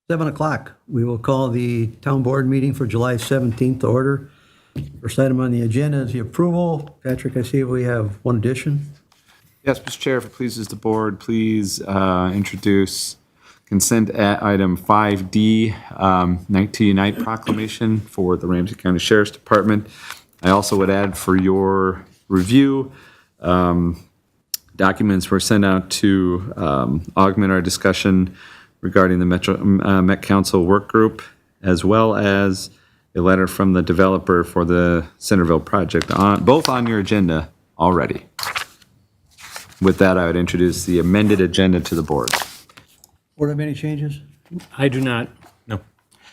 7 o'clock. We will call the town board meeting for July 17th to order. First item on the agenda is the approval. Patrick, I see we have one addition. Yes, Mr. Chair, if it pleases the board, please introduce consent item 5D, Night to Unite proclamation for the Ramsey County Sheriff's Department. I also would add for your review, documents were sent out to augment our discussion regarding the Met Council work group, as well as a letter from the developer for the Centerville project, both on your agenda already. With that, I would introduce the amended agenda to the board. Board have any changes? I do not. No.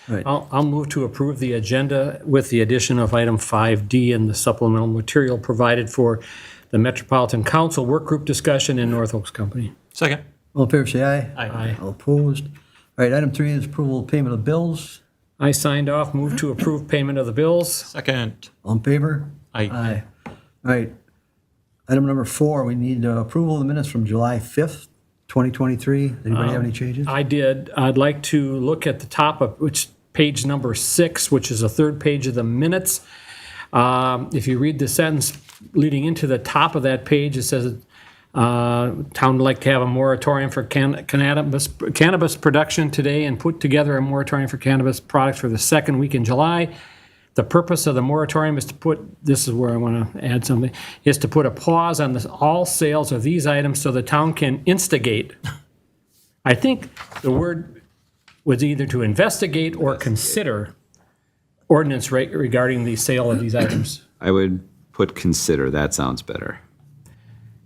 Right. I'll move to approve the agenda with the addition of item 5D and the supplemental material provided for the Metropolitan Council Work Group discussion in North Oaks Company. Second. All in favor, say aye. Aye. All opposed? All right, item 3 is approval of payment of bills. I signed off, move to approve payment of the bills. Second. All in favor? Aye. All right. Item number 4, we need approval of the minutes from July 5th, 2023. Anybody have any changes? I did. I'd like to look at the top of which page number 6, which is the third page of the minutes. If you read the sentence leading into the top of that page, it says, town would like to have a moratorium for cannabis production today and put together a moratorium for cannabis products for the second week in July. The purpose of the moratorium is to put, this is where I want to add something, is to put a pause on all sales of these items so the town can instigate. I think the word was either to investigate or consider ordinance regarding the sale of these items. I would put consider, that sounds better.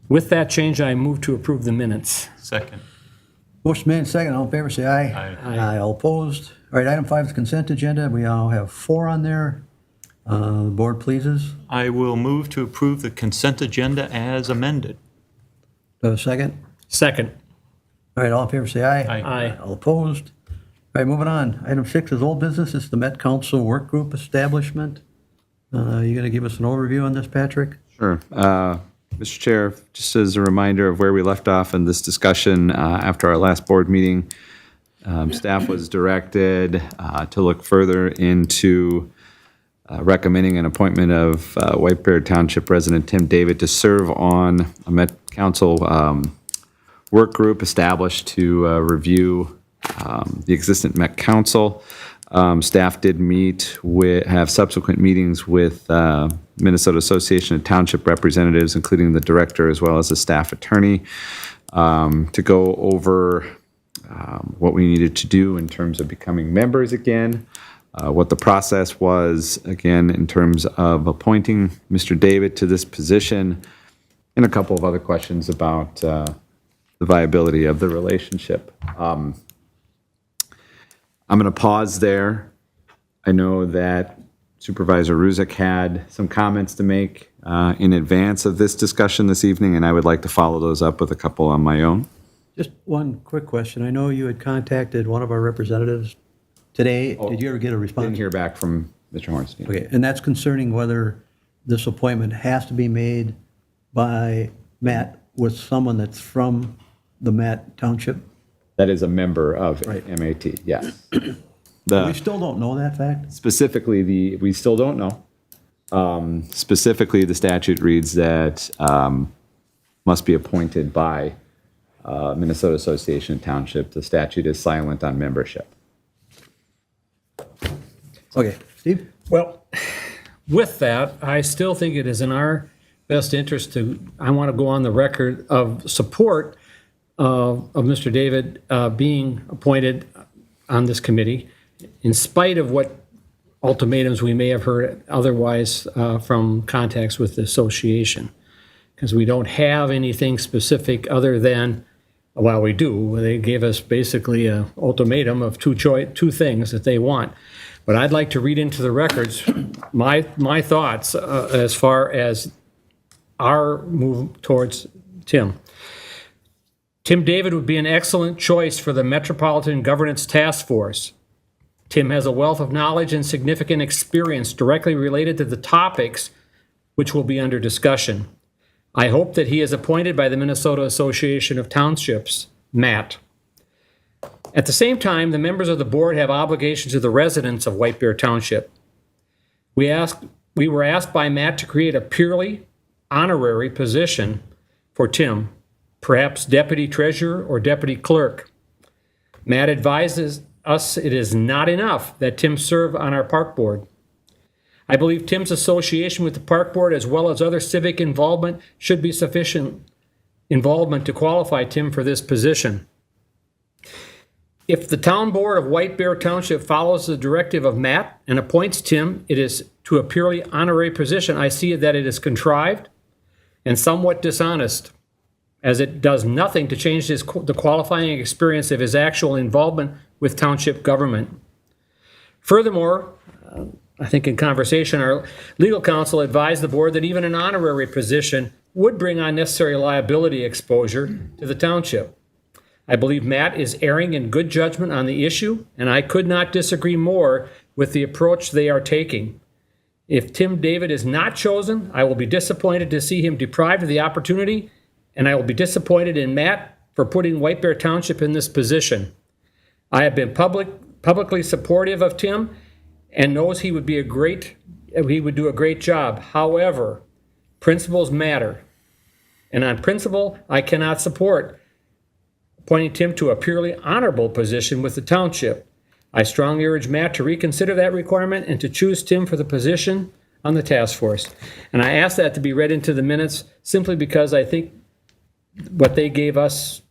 With that change, I move to approve the minutes. Second. Motion made, second. All in favor, say aye. Aye. Aye. All opposed? All right, item 5 is consent agenda. We all have 4 on there. The board pleases. I will move to approve the consent agenda as amended. Do I have a second? Second. All right, all in favor, say aye. Aye. Aye. All opposed? All right, moving on. Item 6 is old business. It's the Met Council Work Group establishment. You going to give us an overview on this, Patrick? Sure. Mr. Chair, just as a reminder of where we left off in this discussion after our last board meeting, staff was directed to look further into recommending an appointment of White Bear Township resident Tim David to serve on a Met Council work group established to review the existing Met Council. Staff did have subsequent meetings with Minnesota Association of Township representatives, including the director as well as the staff attorney, to go over what we needed to do in terms of becoming members again, what the process was, again, in terms of appointing Mr. David to this position, and a couple of other questions about the viability of the relationship. I'm going to pause there. I know that Supervisor Ruzek had some comments to make in advance of this discussion this evening, and I would like to follow those up with a couple on my own. Just one quick question. I know you had contacted one of our representatives today. Did you ever get a response? Didn't hear back from Mr. Hornstein. Okay, and that's concerning whether this appointment has to be made by Matt with someone that's from the Matt Township? That is a member of Right. MAT, yes. We still don't know that fact? Specifically, we still don't know. Specifically, the statute reads that must be appointed by Minnesota Association of Township. The statute is silent on membership. Okay, Steve? Well, with that, I still think it is in our best interest I want to go on the record of support of Mr. David being appointed on this committee, in spite of what ultimatums we may have heard otherwise from contacts with the association. Because we don't have anything specific other than, well, we do. They gave us basically an ultimatum of two things that they want. But I'd like to read into the records my thoughts as far as our move towards Tim. Tim David would be an excellent choice for the Metropolitan Governance Task Force. Tim has a wealth of knowledge and significant experience directly related to the topics which will be under discussion. I hope that he is appointed by the Minnesota Association of Townships, MAT. At the same time, the members of the board have obligations to the residents of White Bear Township. We were asked by Matt to create a purely honorary position for Tim, perhaps deputy treasurer or deputy clerk. Matt advises us it is not enough that Tim serve on our park board. I believe Tim's association with the park board as well as other civic involvement should be sufficient involvement to qualify Tim for this position. If the town board of White Bear Township follows the directive of Matt and appoints Tim, it is to a purely honorary position. I see that it is contrived and somewhat dishonest, as it does nothing to change the qualifying experience of his actual involvement with township government. Furthermore, I think in conversation, our legal counsel advised the board that even an honorary position would bring unnecessary liability exposure to the township. I believe Matt is erring in good judgment on the issue, and I could not disagree more with the approach they are taking. If Tim David is not chosen, I will be disappointed to see him deprived of the opportunity, and I will be disappointed in Matt for putting White Bear Township in this position. I have been publicly supportive of Tim and knows he would do a great job. However, principles matter, and on principle, I cannot support appointing Tim to a purely honorable position with the township. I strongly urge Matt to reconsider that requirement and to choose Tim for the position on the task force. And I ask that to be read into the minutes simply because I think what they gave us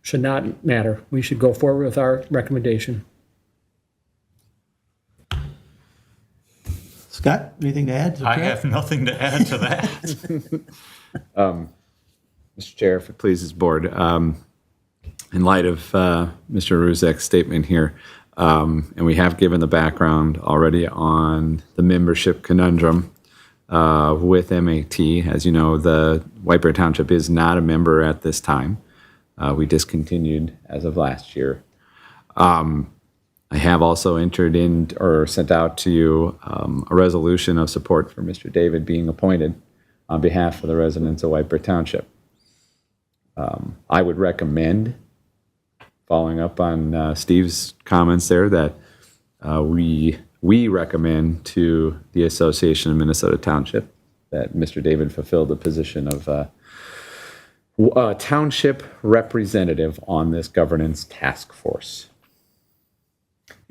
should not matter. We should go forward with our recommendation. Scott, anything to add? I have nothing to add to that. Mr. Chair, if it pleases the board, in light of Mr. Ruzek's statement here, and we have given the background already on the membership conundrum with MAT. As you know, the White Bear Township is not a member at this time. We discontinued as of last year. I have also entered in or sent out to you a resolution of support for Mr. David being appointed on behalf of the residents of White Bear Township. I would recommend, following up on Steve's comments there, that we recommend to the Association of Minnesota Township that Mr. David fulfill the position of township representative on this governance task force.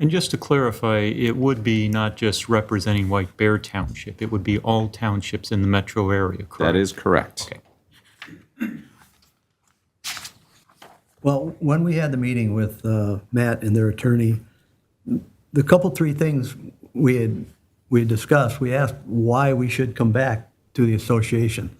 And just to clarify, it would be not just representing White Bear Township, it would be all townships in the metro area, correct? That is correct. Okay. Well, when we had the meeting with Matt and their attorney, the three things we had discussed, we asked why we should come back to the association.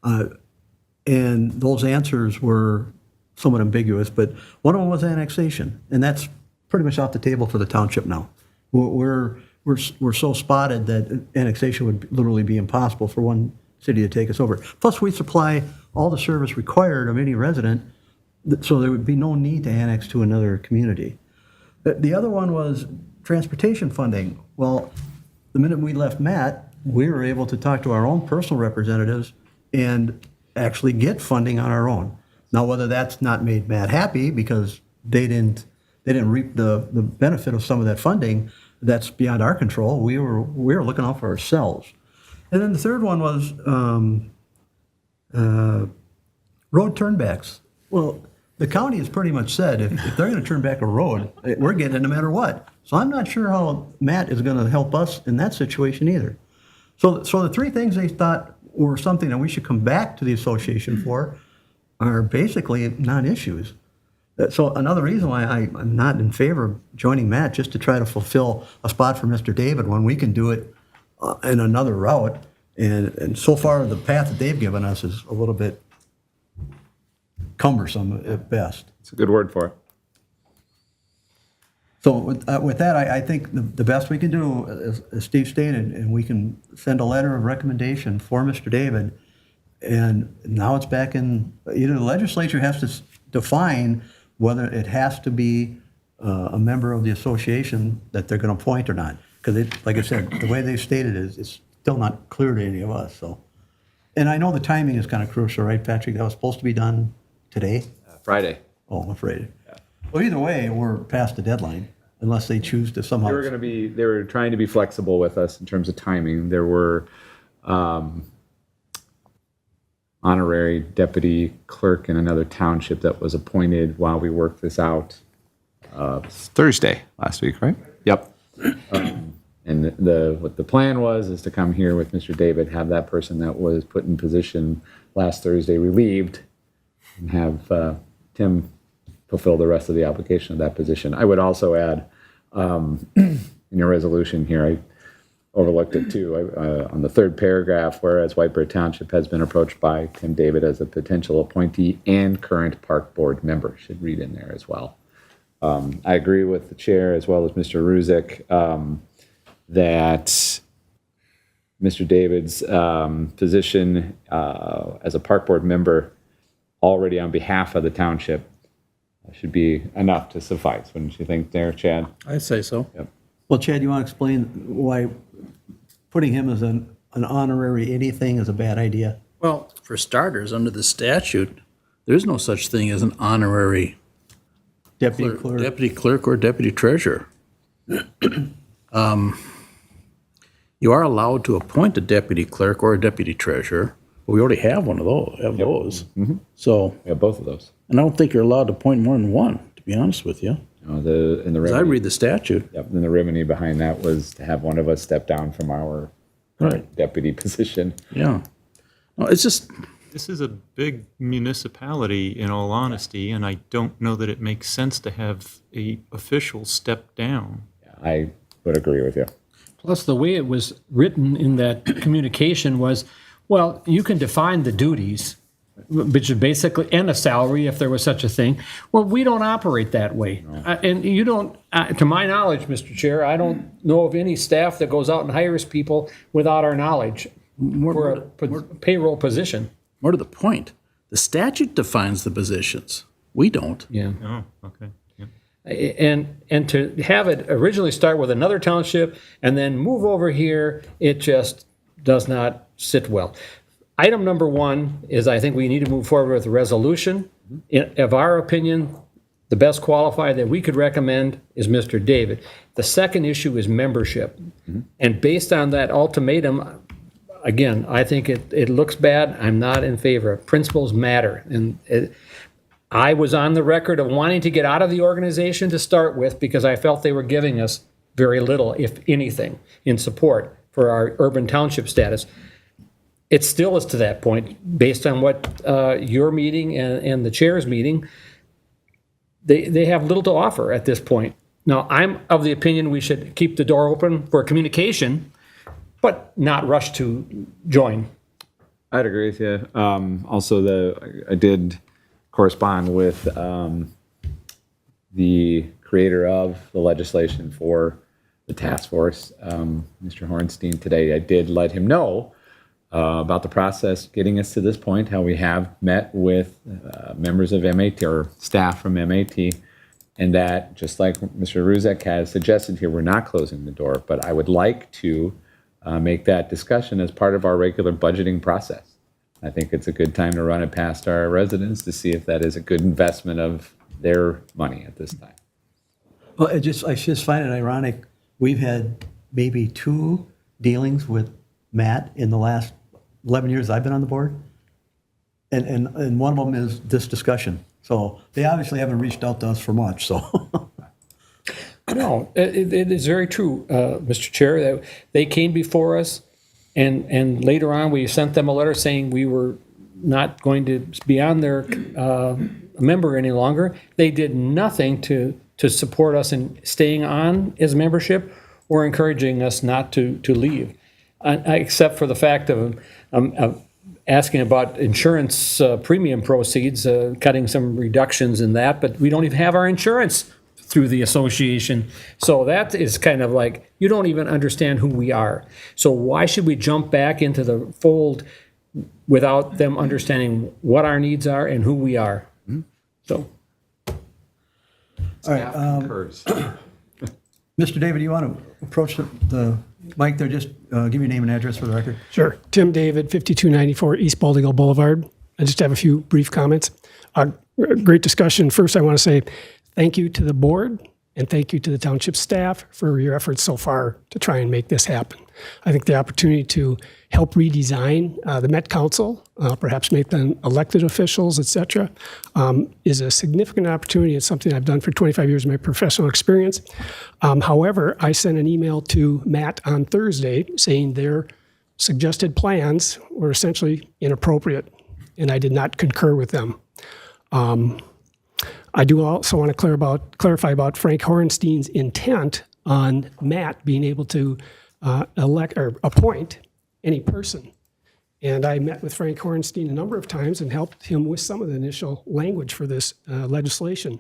And those answers were somewhat ambiguous, but one of them was annexation, and that's pretty much off the table for the township now. We're so spotted that annexation would literally be impossible for one city to take us over. Plus, we supply all the service required of any resident, so there would be no need to annex to another community. The other one was transportation funding. Well, the minute we left Matt, we were able to talk to our own personal representatives and actually get funding on our own. Now, whether that's not made Matt happy because they didn't reap the benefit of some of that funding, that's beyond our control. We were looking out for ourselves. And then the third one was road turnbacks. Well, the county has pretty much said if they're going to turn back a road, we're getting it no matter what. So I'm not sure how Matt is going to help us in that situation either. So the three things they thought were something that we should come back to the association for are basically non-issues. So another reason why I'm not in favor of joining Matt, just to try to fulfill a spot for Mr. David when we can do it in another route. And so far, the path that they've given us is a little bit cumbersome at best. It's a good word for it. So with that, I think the best we can do, as Steve stated, and we can send a letter of recommendation for Mr. David. And now it's back in, either the legislature has to define whether it has to be a member of the association that they're going to appoint or not. Because, like I said, the way they've stated it, it's still not clear to any of us. So, and I know the timing is kind of crucial, right, Patrick? That was supposed to be done today? Friday. Oh, I'm afraid. Well, either way, we're past the deadline, unless they choose to somehow. They were trying to be flexible with us in terms of timing. There were honorary deputy clerk in another township that was appointed while we worked this out Thursday last week, right? Yep. And what the plan was is to come here with Mr. David, have that person that was put in position last Thursday relieved, and have Tim fulfill the rest of the application of that position. I would also add, in your resolution here, I overlooked it too, on the third paragraph, whereas White Bear Township has been approached by Tim David as a potential appointee and current park board member, should read in there as well. I agree with the chair as well as Mr. Ruzick that Mr. David's position as a park board member already on behalf of the township should be enough to suffice, wouldn't you think there, Chad? I'd say so. Yep. Well, Chad, you want to explain why putting him as an honorary anything is a bad idea? Well, for starters, under the statute, there's no such thing as an honorary Deputy clerk. deputy clerk or deputy treasurer. You are allowed to appoint a deputy clerk or a deputy treasurer. But we already have one of those. So, We have both of those. and I don't think you're allowed to appoint more than one, to be honest with you. In the As I remedy, read the statute. yep, and the remedy behind that was to have one of us step down from our Right. deputy position. Yeah. No, it's just, This is a big municipality, in all honesty, and I don't know that it makes sense to have a official step down. I would agree with you. Plus, the way it was written in that communication was, well, you can define the duties, which is basically, and a salary if there was such a thing. Well, we don't operate that way. And you don't, to my knowledge, Mr. Chair, I don't know of any staff that goes out and hires people without our knowledge for a payroll position. more to the point, the statute defines the positions. We don't. Yeah. Oh, okay. Yeah. And to have it originally start with another township and then move over here, it just does not sit well. Item number one is I think we need to move forward with a resolution. Of our opinion, the best qualified that we could recommend is Mr. David. The second issue is membership. And based on that ultimatum, again, I think it looks bad. I'm not in favor. Principles matter. And I was on the record of wanting to get out of the organization to start with because I felt they were giving us very little, if anything, in support for our urban township status. It still is to that point, based on what your meeting and the chair's meeting, they have little to offer at this point. Now, I'm of the opinion we should keep the door open for communication, but not rush to join. I'd agree with you. Also, I did correspond with the creator of the legislation for the task force, Mr. Hornstein, today. I did let him know about the process getting us to this point, how we have met with members of MAT or staff from MAT, and that, just like Mr. Ruzek has suggested here, we're not closing the door, but I would like to make that discussion as part of our regular budgeting process. I think it's a good time to run it past our residents to see if that is a good investment of their money at this time. Well, I just find it ironic. We've had maybe 2 dealings with Matt in the last 11 years I've been on the board. And one of them is this discussion. So they obviously haven't reached out to us for much, so. No, it is very true, Mr. Chair, that they came before us, and later on, we sent them a letter saying we were not going to be on their member any longer. They did nothing to support us in staying on as membership or encouraging us not to leave, except for the fact of asking about insurance premium proceeds, cutting some reductions in that, but we don't even have our insurance through the association. So that is kind of like, you don't even understand who we are. So why should we jump back into the fold without them understanding what our needs are and who we are? So. All right, Mr. David, you want to approach the mic there? Just give me your name and address for the record. Sure. Tim David, 5294 East Bald Eagle Boulevard. I just have a few brief comments. Great discussion. First, I want to say thank you to the board and thank you to the township staff for your efforts so far to try and make this happen. I think the opportunity to help redesign the Met Council, perhaps make them elected officials, et cetera, is a significant opportunity. It's something I've done for 25 years of my professional experience. However, I sent an email to Matt on Thursday saying their suggested plans were essentially inappropriate, and I did not concur with them. I do also want to clarify about Frank Horenstein's intent on Matt being able to elect or appoint any person. And I met with Frank Horenstein a number of times and helped him with some of the initial language for this legislation.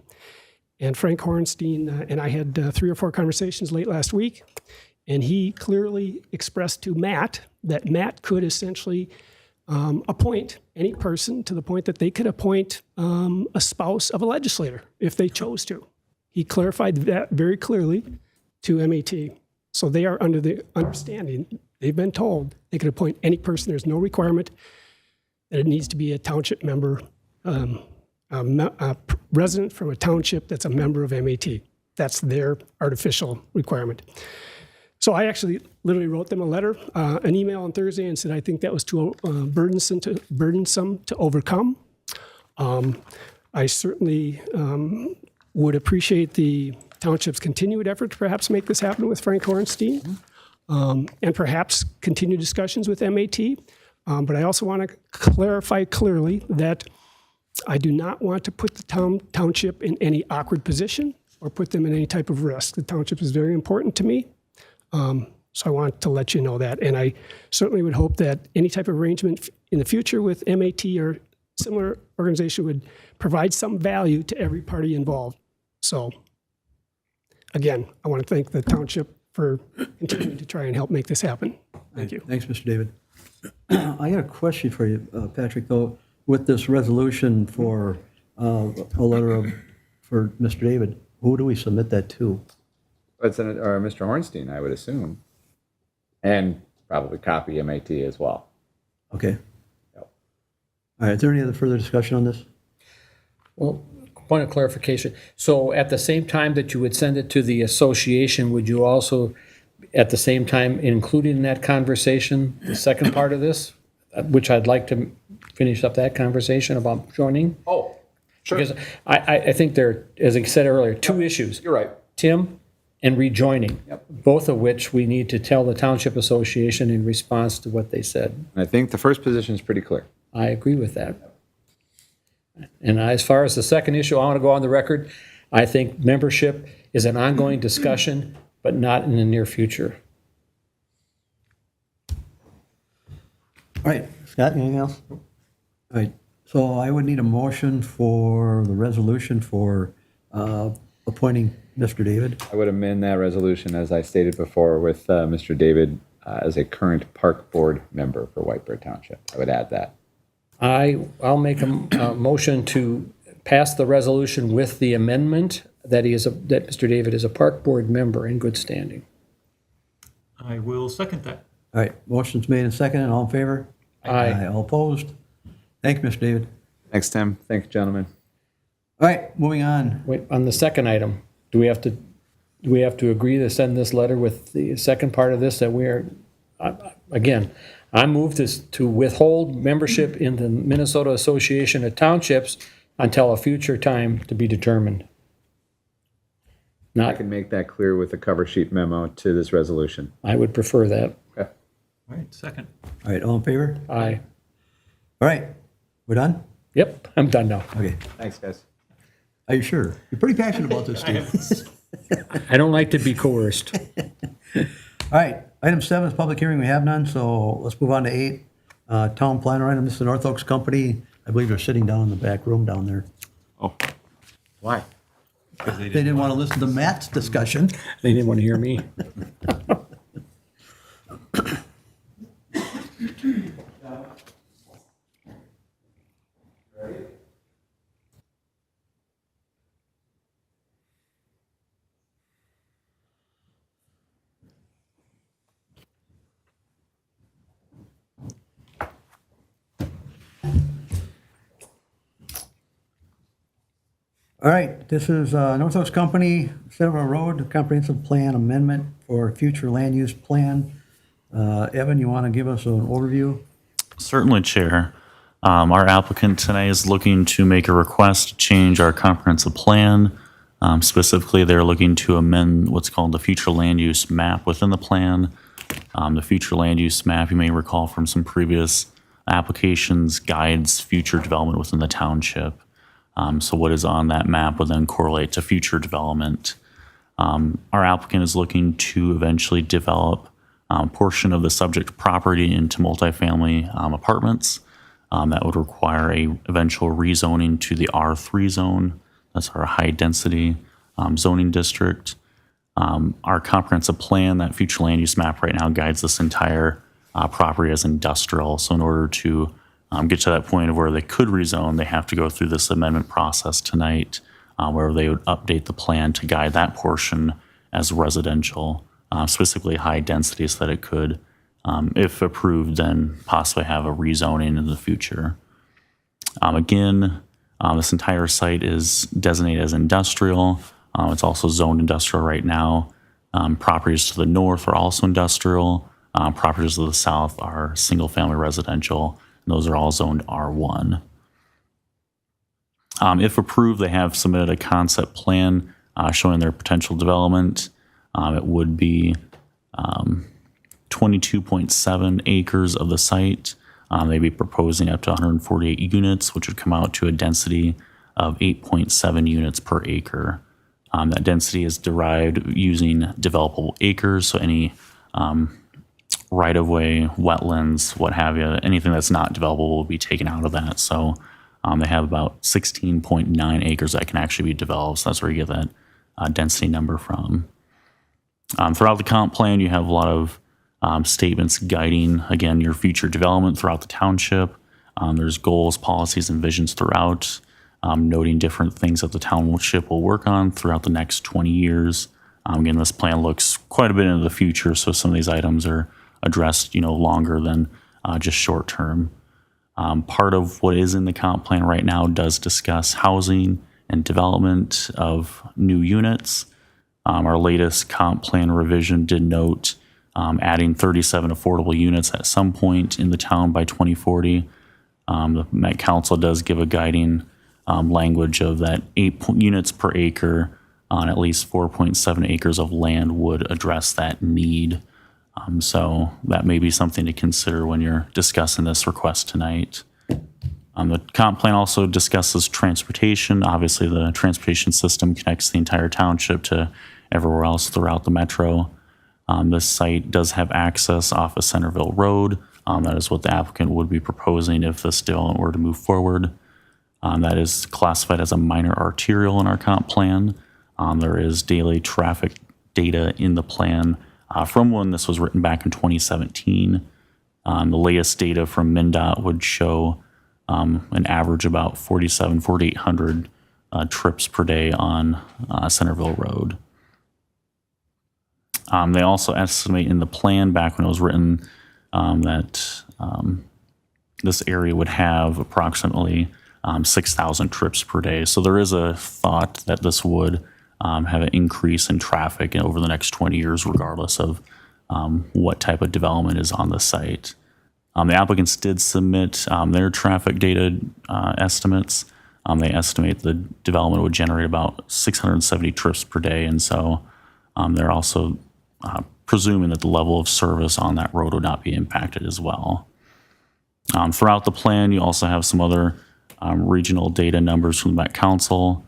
And Frank Horenstein and I had 3 or 4 conversations late last week, and he clearly expressed to Matt that Matt could essentially appoint any person to the point that they could appoint a spouse of a legislator if they chose to. He clarified that very clearly to MAT. So they are under the understanding, they've been told, they can appoint any person. There's no requirement that it needs to be a township member, a resident from a township that's a member of MAT. That's their artificial requirement. So I actually literally wrote them a letter, an email on Thursday, and said I think that was too burdensome to overcome. I certainly would appreciate the township's continued effort to perhaps make this happen with Frank Horenstein, and perhaps continue discussions with MAT. But I also want to clarify clearly that I do not want to put the township in any awkward position or put them in any type of risk. The township is very important to me. So I want to let you know that. And I certainly would hope that any type of arrangement in the future with MAT or similar organization would provide some value to every party involved. So again, I want to thank the township for continuing to try and help make this happen. Thank you. Thanks, Mr. David. I got a question for you, Patrick, though. With this resolution for a letter for Mr. David, who do we submit that to? Or Mr. Hornstein, I would assume. And probably copy MAT as well. Okay. Yep. All right, is there any other further discussion on this? Well, point of clarification. So at the same time that you would send it to the association, would you also, at the same time, include in that conversation the second part of this, which I'd like to finish up that conversation about joining? Oh, sure. Because I think there, as I said earlier, 2 issues. You're right. Tim and rejoining, Yep. both of which we need to tell the Township Association in response to what they said. And I think the first position is pretty clear. I agree with that. And as far as the second issue, I want to go on the record. I think membership is an ongoing discussion, but not in the near future. All right, Scott, anything else? All right, so I would need a motion for the resolution for appointing Mr. David. I would amend that resolution, as I stated before, with Mr. David as a current park board member for White Bear Township. I would add that. I'll make a motion to pass the resolution with the amendment that that Mr. David is a park board member in good standing. I will second that. All right, motion's made and seconded. All in favor? Aye. All opposed? Thank you, Mr. David. Thanks, Tim. Thank you, gentlemen. All right, moving on. Wait, on the second item, do we have to agree to send this letter with the second part of this that we are, again, I move this to withhold membership in the Minnesota Association of Townships until a future time to be determined. I Not, can make that clear with the cover sheet memo to this resolution. I would prefer that. Okay. All right, second. All right, all in favor? Aye. All right, we're done? Yep, I'm done now. Okay. Thanks, guys. Are you sure? You're pretty passionate about this, Steve. I don't like to be coerced. All right, item 7 is public hearing. We have none, so let's move on to 8. Town planner item. This is the North Oaks Company. I believe they're sitting down in the back room down there. Oh, why? They didn't want to listen to Matt's discussion. They didn't want to hear me. All right, this is Northwest Company, Centerville Road, Comprehensive Plan Amendment for Future Land Use Plan. Evan, you want to give us an overview? Certainly, Chair. Our applicant tonight is looking to make a request to change our comprehensive plan. Specifically, they're looking to amend what's called the future land use map within the plan. The future land use map, you may recall from some previous applications, guides future development within the township. So what is on that map would then correlate to future development. Our applicant is looking to eventually develop a portion of the subject property into multifamily apartments. That would require a eventual rezoning to the R3 zone. That's our high density zoning district. Our comprehensive plan, that future land use map right now guides this entire property as industrial. So in order to get to that point of where they could rezone, they have to go through this amendment process tonight, where they would update the plan to guide that portion as residential, specifically high density, so that it could, if approved, then possibly have a rezoning in the future. Again, this entire site is designated as industrial. It's also zoned industrial right now. Properties to the north are also industrial. Properties to the south are single-family residential. And those are all zoned R1. If approved, they have submitted a concept plan showing their potential development. It would be 22.7 acres of the site. They'd be proposing up to 148 units, which would come out to a density of 8.7 units per acre. That density is derived using developable acres, so any right-of-way, wetlands, what have you, anything that's not developable will be taken out of that. So they have about 16.9 acres that can actually be developed. So that's where you get that density number from. Throughout the comp plan, you have a lot of statements guiding, again, your future development throughout the township. There's goals, policies, and visions throughout, noting different things that the township will work on throughout the next 20 years. Again, this plan looks quite a bit into the future, so some of these items are addressed, longer than just short term. Part of what is in the comp plan right now does discuss housing and development of new units. Our latest comp plan revision did note adding 37 affordable units at some point in the town by 2040. The Met Council does give a guiding language of that 8 units per acre on at least 4.7 acres of land would address that need. So that may be something to consider when you're discussing this request tonight. The comp plan also discusses transportation. Obviously, the transportation system connects the entire township to everywhere else throughout the metro. This site does have access off of Centerville Road. That is what the applicant would be proposing if this development were to move forward. That is classified as a minor arterial in our comp plan. There is daily traffic data in the plan from when this was written back in 2017. The latest data from MnDOT would show an average about 4,800 trips per day on Centerville Road. They also estimate in the plan back when it was written that this area would have approximately 6,000 trips per day. So there is a thought that this would have an increase in traffic over the next 20 years, regardless of what type of development is on the site. The applicants did submit their traffic data estimates. They estimate the development would generate about 670 trips per day, and so they're also presuming that the level of service on that road would not be impacted as well. Throughout the plan, you also have some other regional data numbers from the Met Council.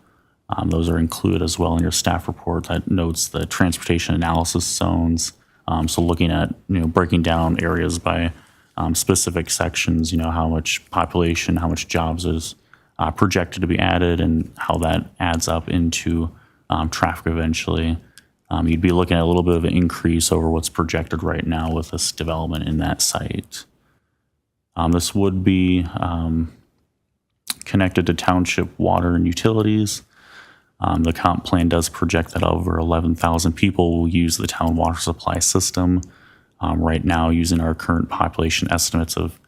Those are included as well in your staff report that notes the transportation analysis zones. So looking at, breaking down areas by specific sections, how much population, how much jobs is projected to be added, and how that adds up into traffic eventually. You'd be looking at a little bit of an increase over what's projected right now with this development in that site. This would be connected to township water and utilities. The comp plan does project that over 11,000 people will use the town water supply system. Right now, using our current population estimates of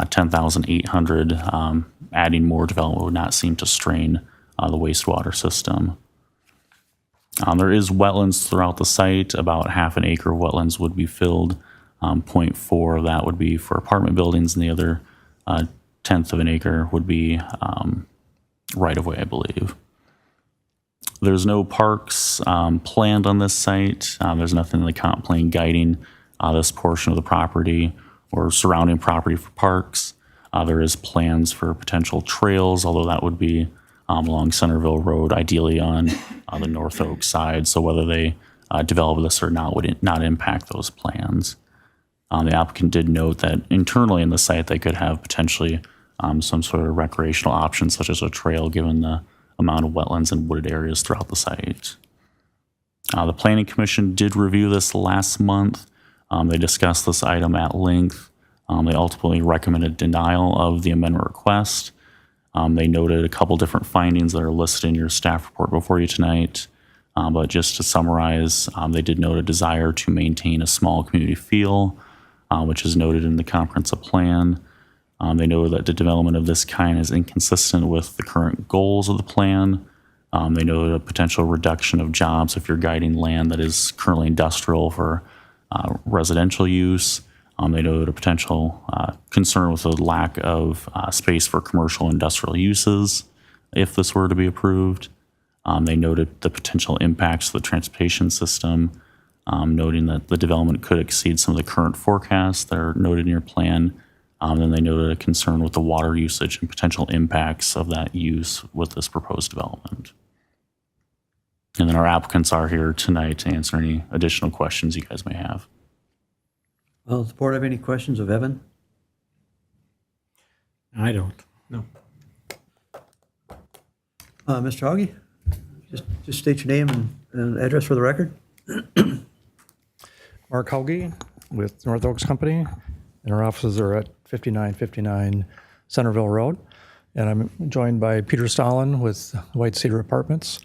10,800, adding more development would not seem to strain the wastewater system. There is wetlands throughout the site. About half an acre of wetlands would be filled. 0.4 of that would be for apartment buildings, and the other tenth of an acre would be right of way, I believe. There's no parks planned on this site. There's nothing in the comp plan guiding this portion of the property or surrounding property for parks. There is plans for potential trails, although that would be along Centerville Road, ideally on the North Oak side. So whether they develop this or not would not impact those plans. The applicant did note that internally in the site, they could have potentially some sort of recreational options, such as a trail, given the amount of wetlands and wooded areas throughout the site. The Planning Commission did review this last month. They discussed this item at length. They ultimately recommended denial of the amendment request. They noted a couple different findings that are listed in your staff report before you tonight. But just to summarize, they did note a desire to maintain a small community feel, which is noted in the comprehensive plan. They noted that the development of this kind is inconsistent with the current goals of the plan. They noted a potential reduction of jobs if you're guiding land that is currently industrial for residential use. They noted a potential concern with the lack of space for commercial industrial uses if this were to be approved. They noted the potential impacts to the transportation system, noting that the development could exceed some of the current forecasts that are noted in your plan. Then they noted a concern with the water usage and potential impacts of that use with this proposed development. And then our applicants are here tonight to answer any additional questions you guys may have. Well, does the board have any questions of Evan? I don't. No. Mr. Augie, just state your name and address for the record. Mark Hauge with North Oaks Company, and our offices are at 5959 Centerville Road. And I'm joined by Peter Stalin with White Cedar Apartments.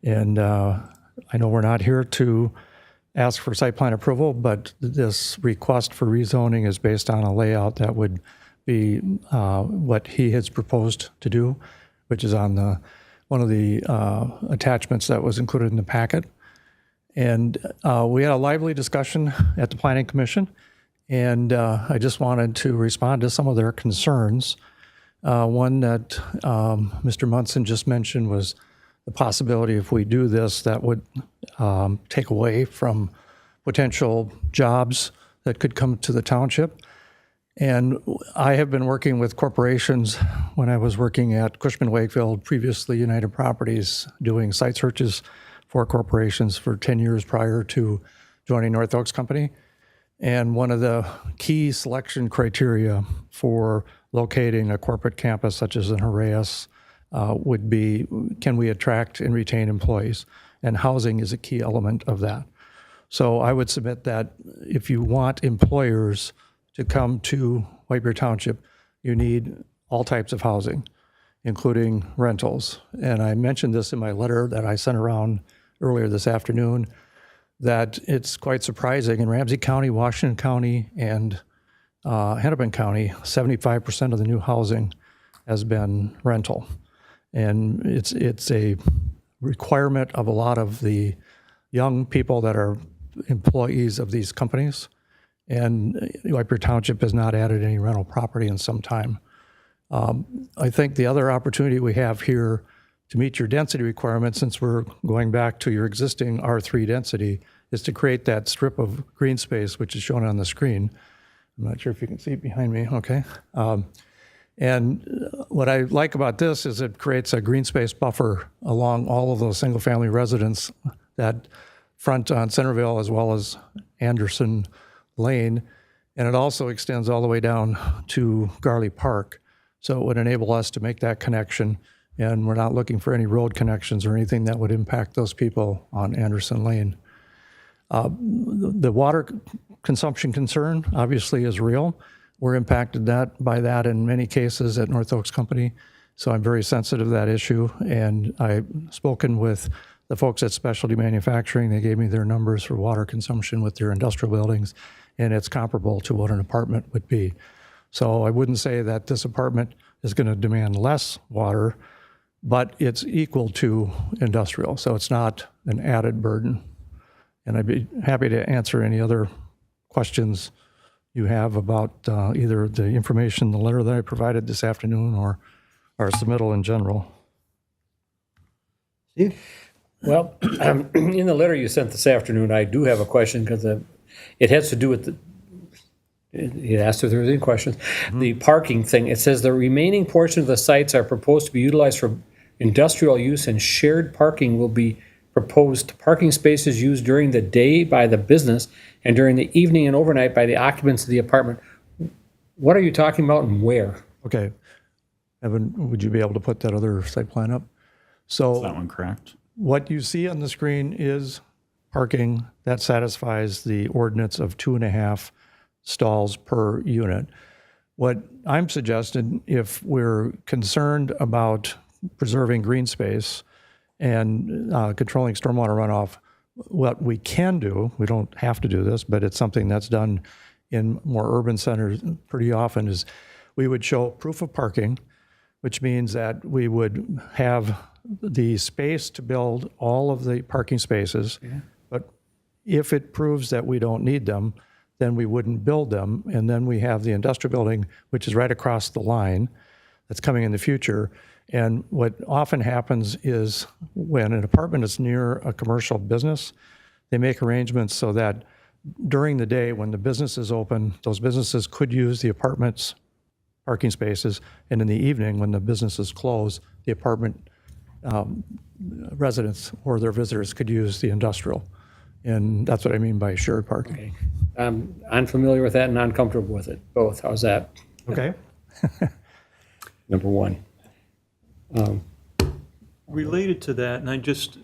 And I know we're not here to ask for site plan approval, but this request for rezoning is based on a layout that would be what he has proposed to do, which is on one of the attachments that was included in the packet. And we had a lively discussion at the Planning Commission, and I just wanted to respond to some of their concerns. One that Mr. Munson just mentioned was the possibility if we do this, that would take away from potential jobs that could come to the township. And I have been working with corporations when I was working at Cushman Wakefield, previously United Properties, doing site searches for corporations for 10 years prior to joining North Oaks Company. And one of the key selection criteria for locating a corporate campus such as an Haraeus would be, can we attract and retain employees? And housing is a key element of that. So I would submit that if you want employers to come to White Bear Township, you need all types of housing, including rentals. And I mentioned this in my letter that I sent around earlier this afternoon, that it's quite surprising. In Ramsey County, Washington County, and Hennepin County, 75% of the new housing has been rental. And it's a requirement of a lot of the young people that are employees of these companies. And White Bear Township has not added any rental property in some time. I think the other opportunity we have here to meet your density requirements, since we're going back to your existing R3 density, is to create that strip of green space, which is shown on the screen. I'm not sure if you can see it behind me, okay? And what I like about this is it creates a green space buffer along all of those single-family residents that front on Centerville as well as Anderson Lane. And it also extends all the way down to Garley Park. So it would enable us to make that connection. And we're not looking for any road connections or anything that would impact those people on Anderson Lane. The water consumption concern obviously is real. We're impacted by that in many cases at North Oaks Company. So I'm very sensitive to that issue. And I've spoken with the folks at Specialty Manufacturing. They gave me their numbers for water consumption with their industrial buildings, and it's comparable to what an apartment would be. So I wouldn't say that this apartment is going to demand less water, but it's equal to industrial, so it's not an added burden. And I'd be happy to answer any other questions you have about either the information, the letter that I provided this afternoon, or our submittal in general. Steve? Well, in the letter you sent this afternoon, I do have a question because it has to do with the, he asked if there was any questions. The parking thing, it says the remaining portion of the sites are proposed to be utilized for industrial use, and shared parking will be proposed parking spaces used during the day by the business and during the evening and overnight by the occupants of the apartment. What are you talking about and where? Okay. Evan, would you be able to put that other site plan up? So Is that one correct? what you see on the screen is parking that satisfies the ordinance of 2.5 stalls per unit. What I'm suggesting, if we're concerned about preserving green space and controlling stormwater runoff, what we can do, we don't have to do this, but it's something that's done in more urban centers pretty often, is we would show proof of parking, which means that we would have the space to build all of the parking spaces. But if it proves that we don't need them, then we wouldn't build them. And then we have the industrial building, which is right across the line, that's coming in the future. And what often happens is when an apartment is near a commercial business, they make arrangements so that during the day when the business is open, those businesses could use the apartment's parking spaces. And in the evening, when the business is closed, the apartment residents or their visitors could use the industrial. And that's what I mean by shared parking. Okay. I'm familiar with that and uncomfortable with it, both. How's that? Okay. Number one. Related to that, and I just,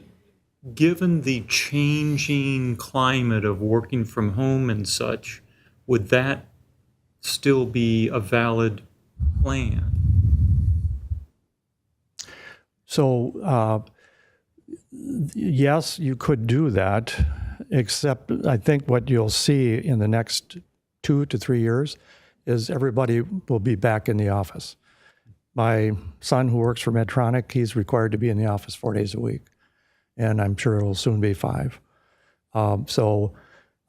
given the changing climate of working from home and such, would that still be a valid plan? So, yes, you could do that, except I think what you'll see in the next 2 to 3 years is everybody will be back in the office. My son, who works for Medtronic, he's required to be in the office 4 days a week, and I'm sure it'll soon be 5. So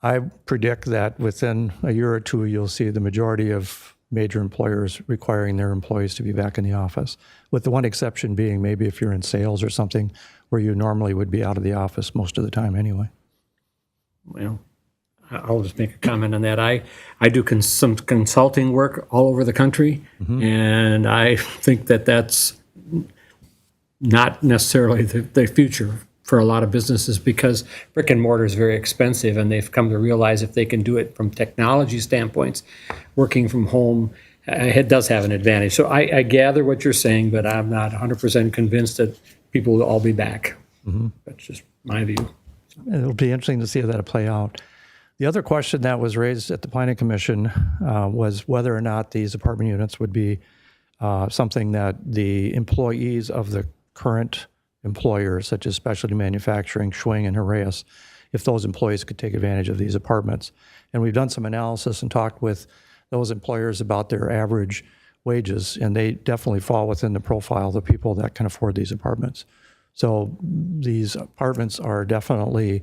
I predict that within a year or two, you'll see the majority of major employers requiring their employees to be back in the office, with the one exception being maybe if you're in sales or something where you normally would be out of the office most of the time anyway. Well, I'll just make a comment on that. I do some consulting work all over the country, and I think that that's not necessarily the future for a lot of businesses, because brick and mortar is very expensive, and they've come to realize if they can do it from technology standpoints, working from home, it does have an advantage. So I gather what you're saying, but I'm not 100% convinced that people will all be back. That's just my view. It'll be interesting to see how that'll play out. The other question that was raised at the Planning Commission was whether or not these apartment units would be something that the employees of the current employers, such as Specialty Manufacturing, Schwing, and Haraeus, if those employees could take advantage of these apartments. And we've done some analysis and talked with those employers about their average wages, and they definitely fall within the profile of the people that can afford these apartments. So these apartments are definitely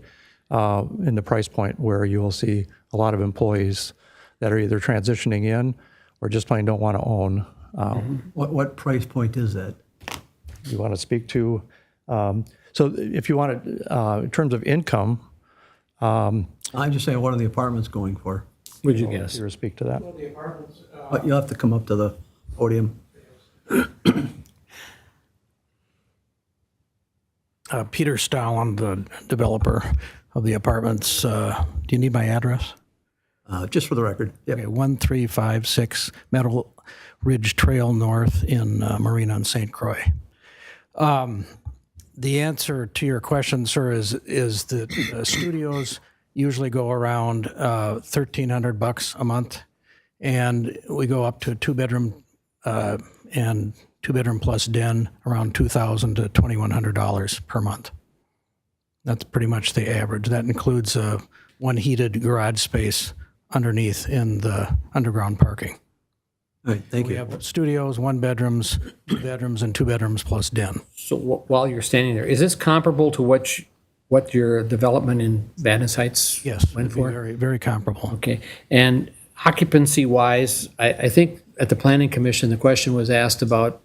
in the price point where you will see a lot of employees that are either transitioning in or just plain don't want to own. What price point is that? You want to speak to, so if you want to, in terms of income. I'm just saying, what are the apartments going for? Would you guess? You speak to that. But you'll have to come up to the podium. Peter Stahl, I'm the developer of the apartments. Do you need my address? Just for the record. Yep. Okay, 1356 Meadow Ridge Trail North in Marina and St. Croix. The answer to your question, sir, is that studios usually go around $1,300 a month, and we go up to a two-bedroom and two-bedroom plus den around $2,000 to $2,100 per month. That's pretty much the average. That includes one heated garage space underneath in the underground parking. All right, thank We you. have studios, 1 bedrooms, 2 bedrooms, and 2 bedrooms plus den. So while you're standing there, is this comparable to what your development in Vadnais Heights Yes, went it'd be for? very, very comparable. Okay, and occupancy-wise, I think at the Planning Commission, the question was asked about,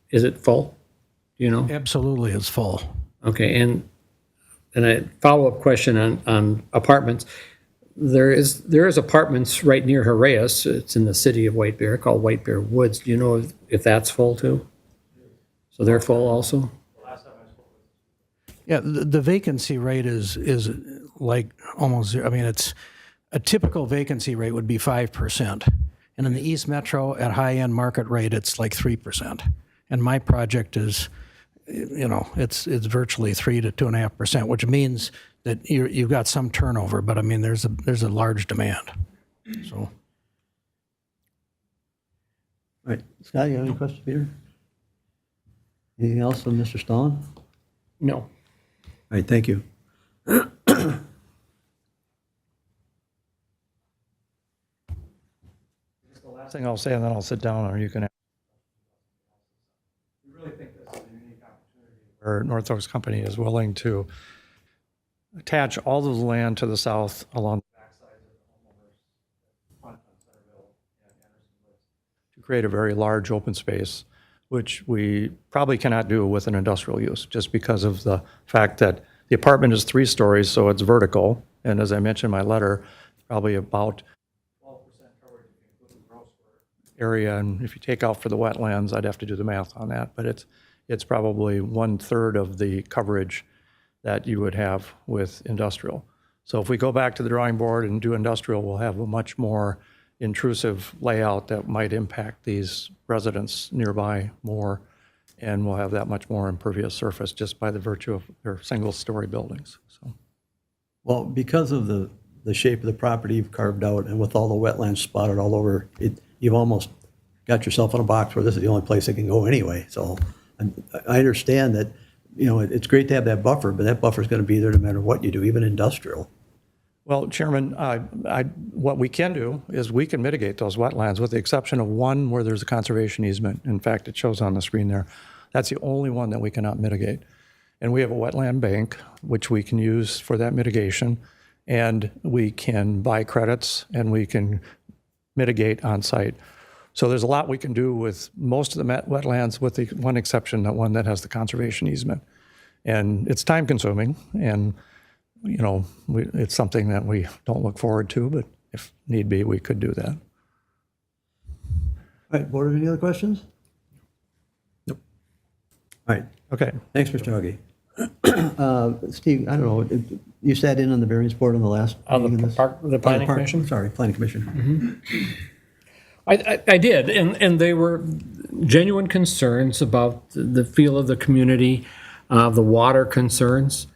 is it full? Do you know? Absolutely, it's full. Okay, and a follow-up question on apartments. There is apartments right near Haraeus. It's in the city of White Bear, called White Bear Woods. Do you know if that's full too? So they're full also? Yeah, the vacancy rate is like almost zero. I mean, it's a typical vacancy rate would be 5%. And in the East Metro at high-end market rate, it's like 3%. And my project is, it's virtually 3 to 2.5%, which means that you've got some turnover, but I mean, there's a large demand. So. All right, Scott, you have any questions, Peter? Anything else from Mr. Stallone? No. All right, thank you. Last thing I'll say, and then I'll sit down, or you can. We really think this is a unique opportunity where North Oaks Company is willing to attach all of the land to the south along the backside of the homeowners front on Centerville and Anderson Woods to create a very large open space, which we probably cannot do with an industrial use, just because of the fact that the apartment is 3 stories, so it's vertical, and as I mentioned in my letter, probably about 12% coverage if you include the gross area, and if you take out for the wetlands, I'd have to do the math on that, but it's probably 1/3 of the coverage that you would have with industrial. So if we go back to the drawing board and do industrial, we'll have a much more intrusive layout that might impact these residents nearby more, and we'll have that much more impervious surface just by the virtue of their single-story buildings. So, Well, because of the shape of the property you've carved out and with all the wetlands spotted all over, you've almost got yourself in a box where this is the only place it can go anyway. So I understand that, it's great to have that buffer, but that buffer is going to be there no matter what you do, even industrial. well, Chairman, what we can do is we can mitigate those wetlands with the exception of one where there's a conservation easement. In fact, it shows on the screen there. That's the only one that we cannot mitigate. And we have a wetland bank, which we can use for that mitigation. And we can buy credits and we can mitigate on site. So there's a lot we can do with most of the wetlands, with the one exception, that one that has the conservation easement. And it's time consuming, and it's something that we don't look forward to, but if need be, we could do that. All right, board, any other questions? Nope. All right, Okay. thanks, Mr. Huggy. Steve, I don't know, you sat in on the variance board on the last meeting? The Planning Commission? Sorry, Planning Commission. I did, and they were genuine concerns about the feel of the community, the water concerns.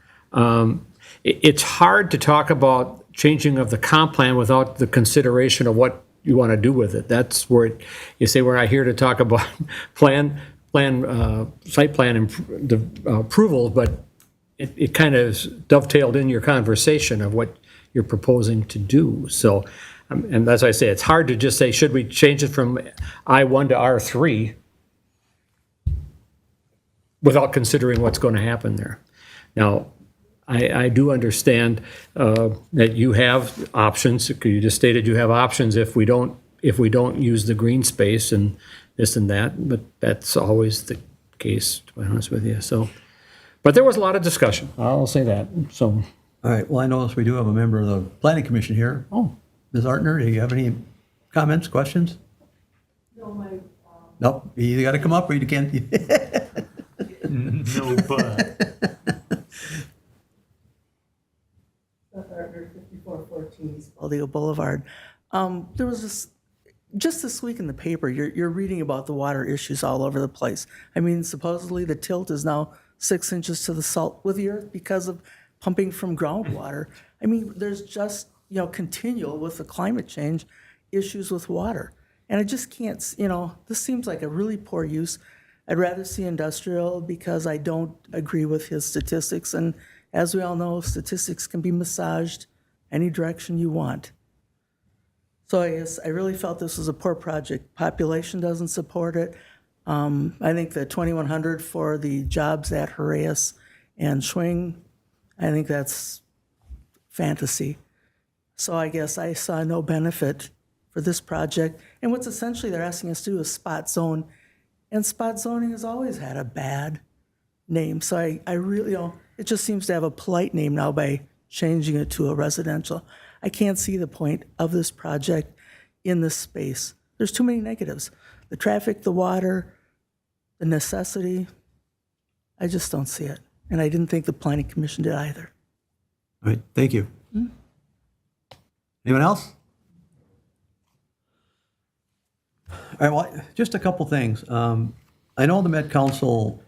It's hard to talk about changing of the comp plan without the consideration of what you want to do with it. That's where you say we're not here to talk about site plan approval, but it kind of dovetailed in your conversation of what you're proposing to do. So. And as I say, it's hard to just say, should we change it from I-1 to R3 without considering what's going to happen there. Now, I do understand that you have options. You just stated you have options if we don't use the green space and this and that, but that's always the case, to be honest with you. So, but there was a lot of discussion. I'll say that. So, All right, well, I notice we do have a member of the Planning Commission here. oh. Ms. Artner, do you have any comments, questions? No, Nope, you either got to come up or you can't. No, but. Gardner, 5414 Spalding Boulevard. There was just this week in the paper, you're reading about the water issues all over the place. I mean, supposedly the tilt is now 6 inches to the salt with the earth because of pumping from groundwater. I mean, there's just, continual with the climate change issues with water. And I just can't, this seems like a really poor use. I'd rather see industrial because I don't agree with his statistics. And as we all know, statistics can be massaged any direction you want. So I guess I really felt this was a poor project. Population doesn't support it. I think the 2,100 for the jobs at Harass and Schwing, I think that's fantasy. So I guess I saw no benefit for this project. And what's essentially they're asking us to do is spot zone. And spot zoning has always had a bad name. So I really, it just seems to have a polite name now by changing it to a residential. I can't see the point of this project in this space. There's too many negatives. The traffic, the water, the necessity, I just don't see it. And I didn't think the planning commission did either. All right, thank you. Anyone else? All right, well, just a couple things. I know the Met Council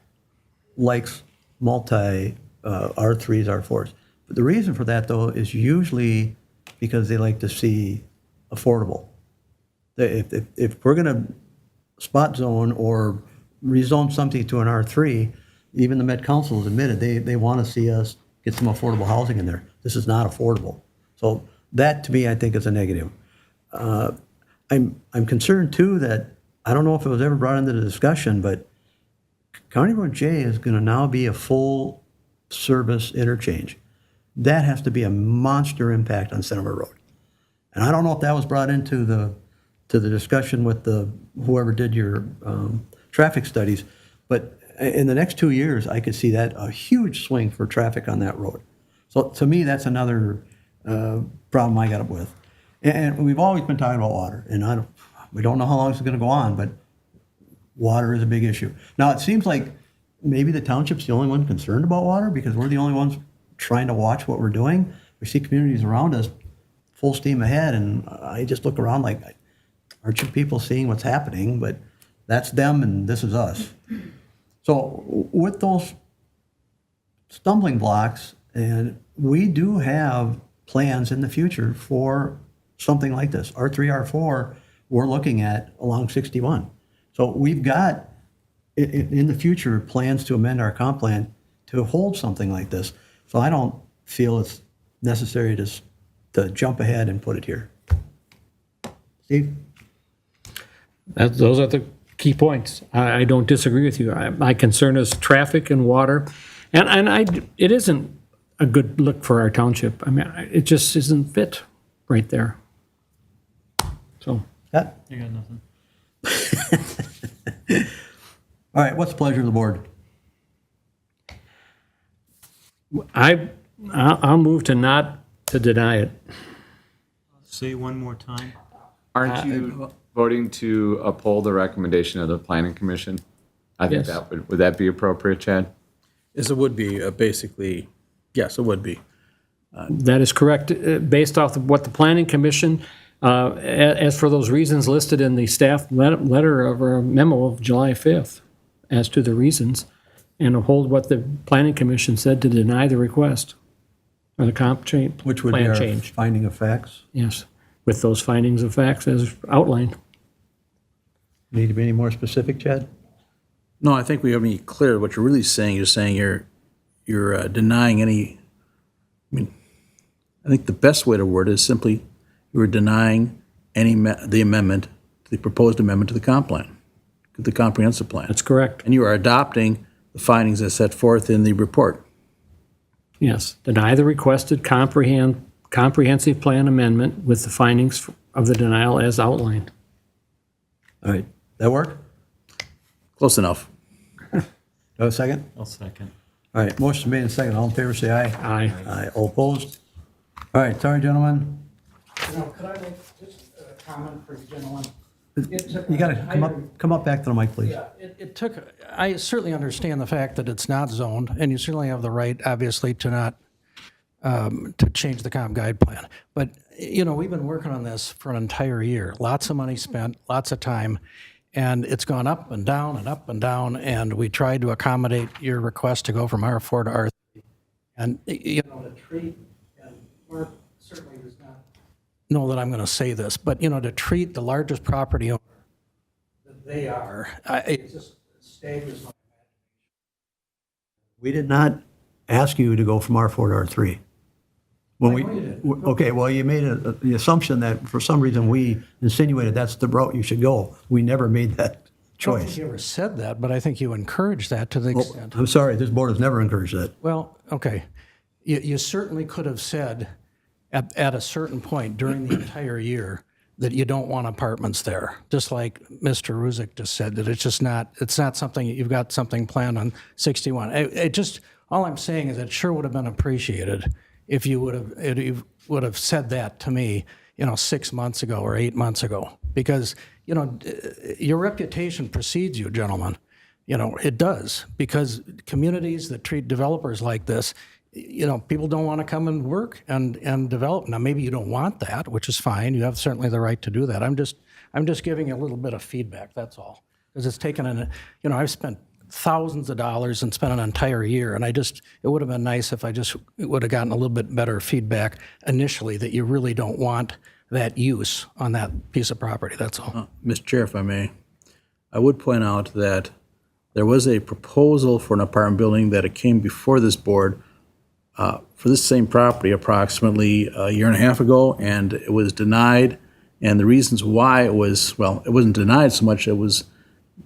likes multi R3s, R4s. But the reason for that, though, is usually because they like to see affordable. If we're going to spot zone or rezone something to an R3, even the Met Council has admitted they want to see us get some affordable housing in there. This is not affordable. So that, to me, I think is a negative. I'm concerned, too, that I don't know if it was ever brought into the discussion, but County Road J is going to now be a full-service interchange. That has to be a monster impact on Centerville Road. And I don't know if that was brought into the discussion with whoever did your traffic studies, but in the next 2 years, I could see that a huge swing for traffic on that road. So to me, that's another problem I got up with. And we've always been talking about water, and we don't know how long it's going to go on, but water is a big issue. Now, it seems like maybe the township's the only one concerned about water because we're the only ones trying to watch what we're doing. We see communities around us full steam ahead, and I just look around like, aren't you people seeing what's happening? But that's them, and this is us. So with those stumbling blocks, and we do have plans in the future for something like this. R3, R4, we're looking at along 61. So we've got, in the future, plans to amend our comp plan to hold something like this. So I don't feel it's necessary to jump ahead and put it here. Steve? Those are the key points. I don't disagree with you. My concern is traffic and water. And it isn't a good look for our township. I mean, it just isn't fit right there. So. Yeah. You got nothing. All right, what's the pleasure of the board? I'll move to not to deny it. Say one more time. Aren't you voting to uphold the recommendation of the planning commission? I think Yes. that would that be appropriate, Chad? Yes, it would be, basically, yes, it would be. That is correct, based off of what the planning commission, as for those reasons listed in the staff letter of our memo of July 5th, as to the reasons, and uphold what the planning commission said to deny the request, or the comp change, Which would be plan our change. finding of facts. Yes, with those findings of facts as outlined. Need to be any more specific, Chad? No, I think we have to be clear. What you're really saying, you're denying any, I mean, I think the best way to word it is simply you are denying the amendment, the proposed amendment to the comp plan, the comprehensive plan. That's correct. And you are adopting the findings as set forth in the report. Yes, deny the requested comprehensive plan amendment with the findings of the denial as outlined. All right, that work? Close enough. Do I have a second? I'll second. All right, motion made and second. All in favor, say aye. Aye. Aye. All opposed? All right, sorry, gentlemen. Could I make just a comment for the gentleman? You got to come up back to the mic, please. Yeah, it took, I certainly understand the fact that it's not zoned, and you certainly have the right, obviously, to not, to change the comp guide plan. But, we've been working on this for an entire year. Lots of money spent, lots of time, and it's gone up and down and up and down, and we tried to accommodate your request to go from R4 to R3. And, to treat, and Mark certainly does not know that I'm going to say this, but, to treat the largest property owner that they are, it just staggers my We did not ask you to go from R4 to R3. When okay, well, you made the assumption that for some reason we insinuated that's the route you should go. We never made that I don't think choice. you ever said that, but I think you encouraged that to the extent. I'm sorry, this board has never encouraged that. Well, okay. You certainly could have said at a certain point during the entire year that you don't want apartments there, just like Mr. Ruzick just said, that it's not something, you've got something planned on 61. All I'm saying is it sure would have been appreciated if you would have said that to me, 6 months ago or 8 months ago, because, your reputation precedes you, gentlemen. It does, because communities that treat developers like this, people don't want to come and work and develop. Now, maybe you don't want that, which is fine. You have certainly the right to do that. I'm just giving you a little bit of feedback, that's all. Because it's taken I've spent thousands of dollars and spent an entire year, and it would have been nice if I just would have gotten a little bit better feedback initially that you really don't want that use on that piece of property, that's all. Mr. Chair, if I may, I would point out that there was a proposal for an apartment building that it came before this board for this same property approximately a year and a half ago, and it was denied. And the reasons why it wasn't denied so much, it was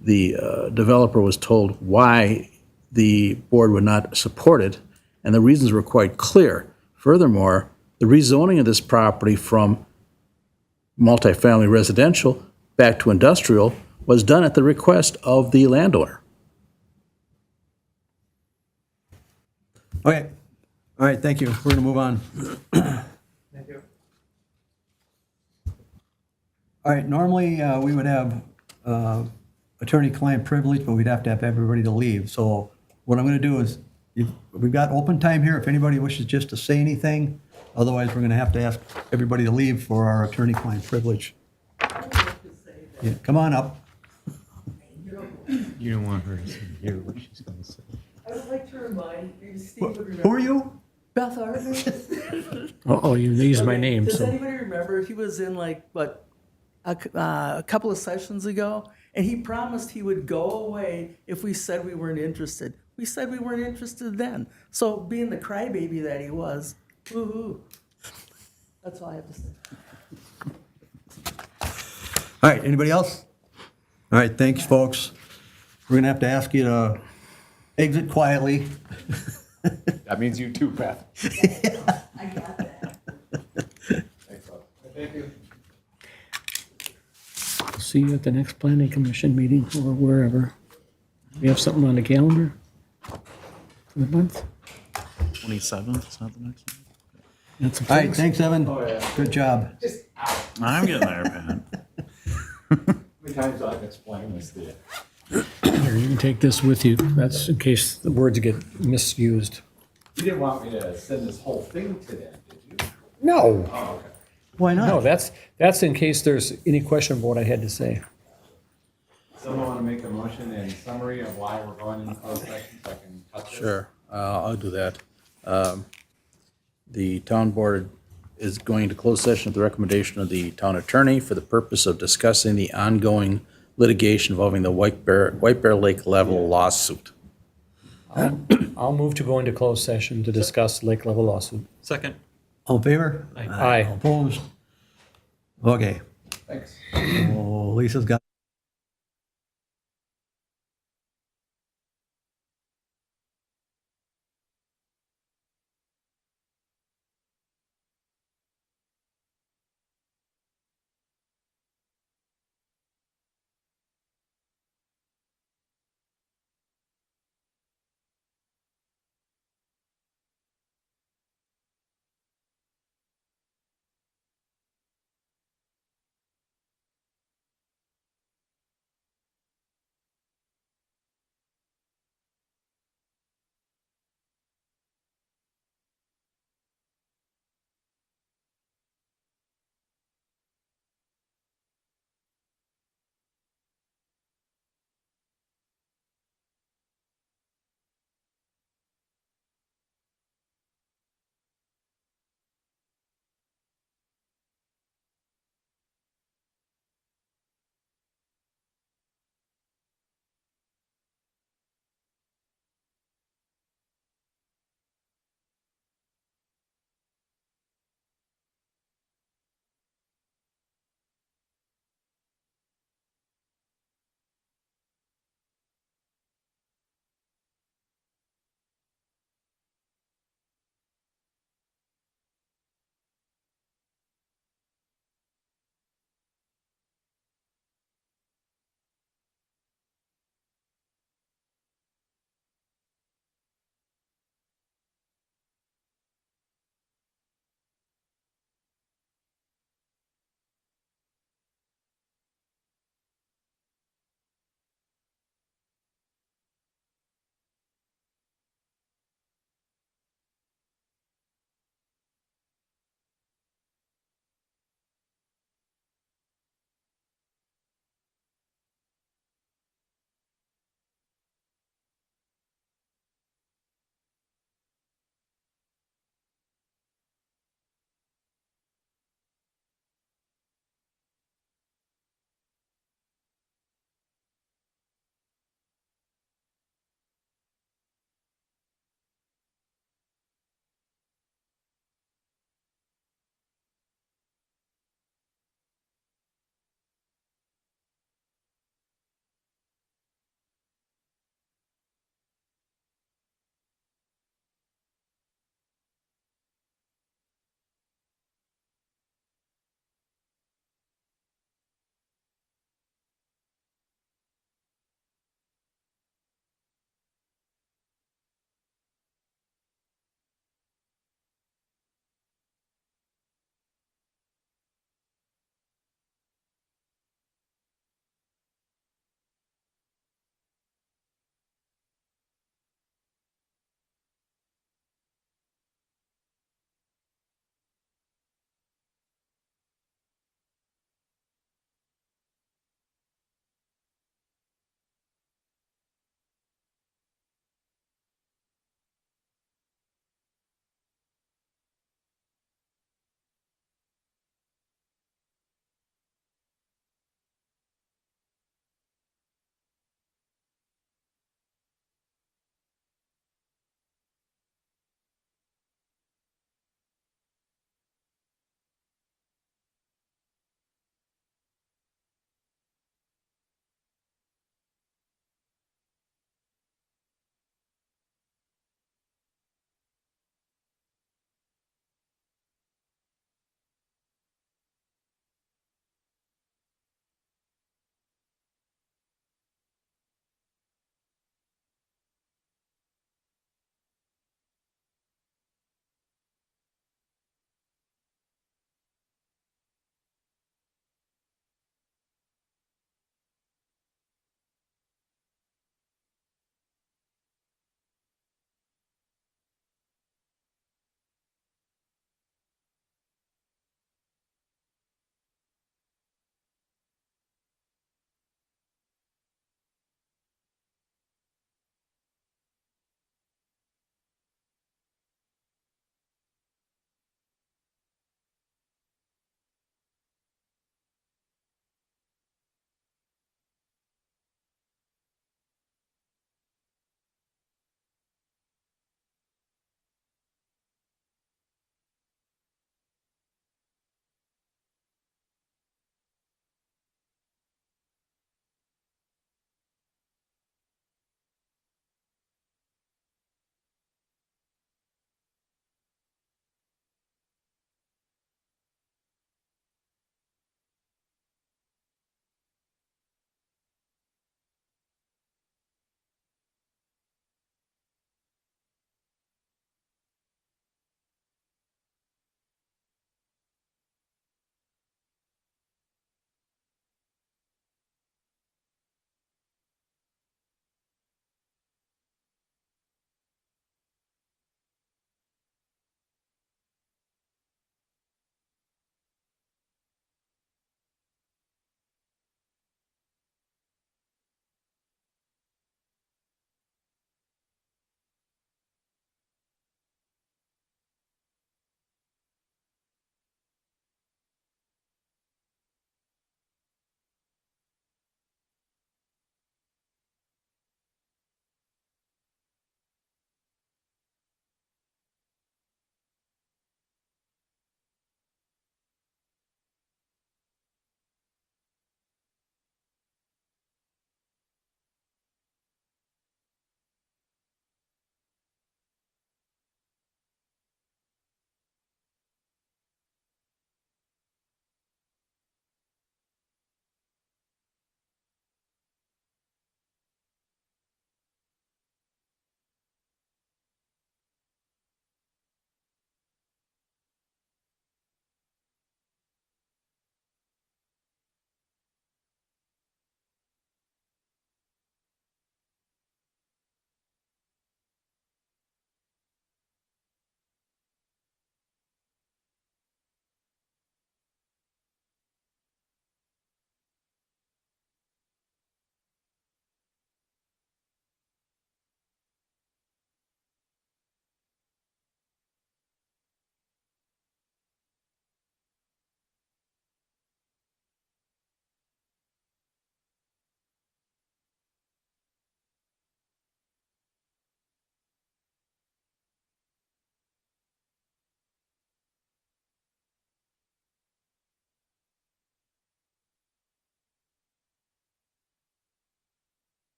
the developer was told why the board would not support it, and the reasons were quite clear. Furthermore, the rezoning of this property from multifamily residential back to industrial was done at the request of the landowner. Okay, all right, thank you. We're going to move on. Thank you. All right, normally we would have attorney-client privilege, but we'd have to have everybody to leave. So what I'm going to do is, we've got open time here if anybody wishes just to say anything. Otherwise, we're going to have to ask everybody to leave for our attorney-client privilege. Yeah, come on up. You don't want her to hear what she's going to say. I would like to remind you, Steve would remember. Who are you? Beth Arden. Oh, you used my name, Does so. anybody remember, he was in a couple of sessions ago, and he promised he would go away if we said we weren't interested. We said we weren't interested then. So being the crybaby that he was, woo-hoo. That's all I have to say. All right, anybody else? All right, thanks, folks. We're going to have to ask you to exit quietly. That means you too, Beth. I got that. Thank you. See you at the next planning commission meeting or wherever. We have something on the calendar for the month? 27th, is that the next one? That's a All right, thanks, Evan. Good job. I'm getting there, Pat. How many times do I have to explain this to you? Here, you can take this with you. That's in case the words get misused. You didn't want me to send this whole thing to them, did you? No. Oh, okay. Why not? No, that's in case there's any question about what I had to say. Someone want to make a motion and summary of why we're going into closed session so I can cut this? Sure, I'll do that. The town board is going to close session at the recommendation of the town attorney for the purpose of discussing the ongoing litigation involving the White Bear Lake level lawsuit. I'll move to go into closed session to discuss lake level lawsuit. Second. All in favor? Aye. Opposed? Okay. Thanks. Oh, Lisa's got.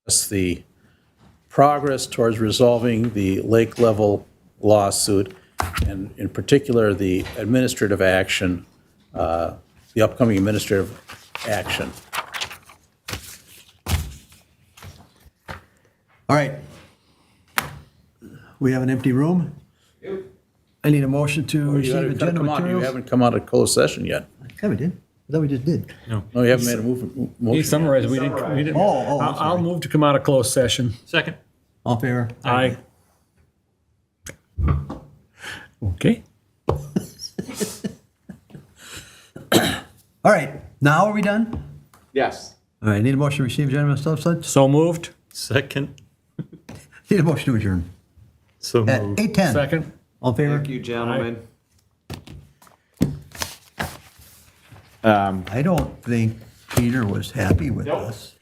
discuss the progress towards resolving the lake level lawsuit, and in particular, the administrative action, the upcoming administrative action. All right. We have an empty room. I need a motion to You receive gotta agenda come on, you materials. haven't come out of closed session yet. Yeah, we did. I thought we just did. No, you haven't made a He motion. summarized, we didn't. Oh, I'm I'll move to come out of closed session. Second. All in favor? Aye. Okay. All right, now are we done? Yes. All right, need a motion to receive agenda stuff, such? So moved. Second. Need a motion to adjourn. So At moved. 8:10. Second. All in favor? Thank you, gentlemen. I don't think Peter was happy with us.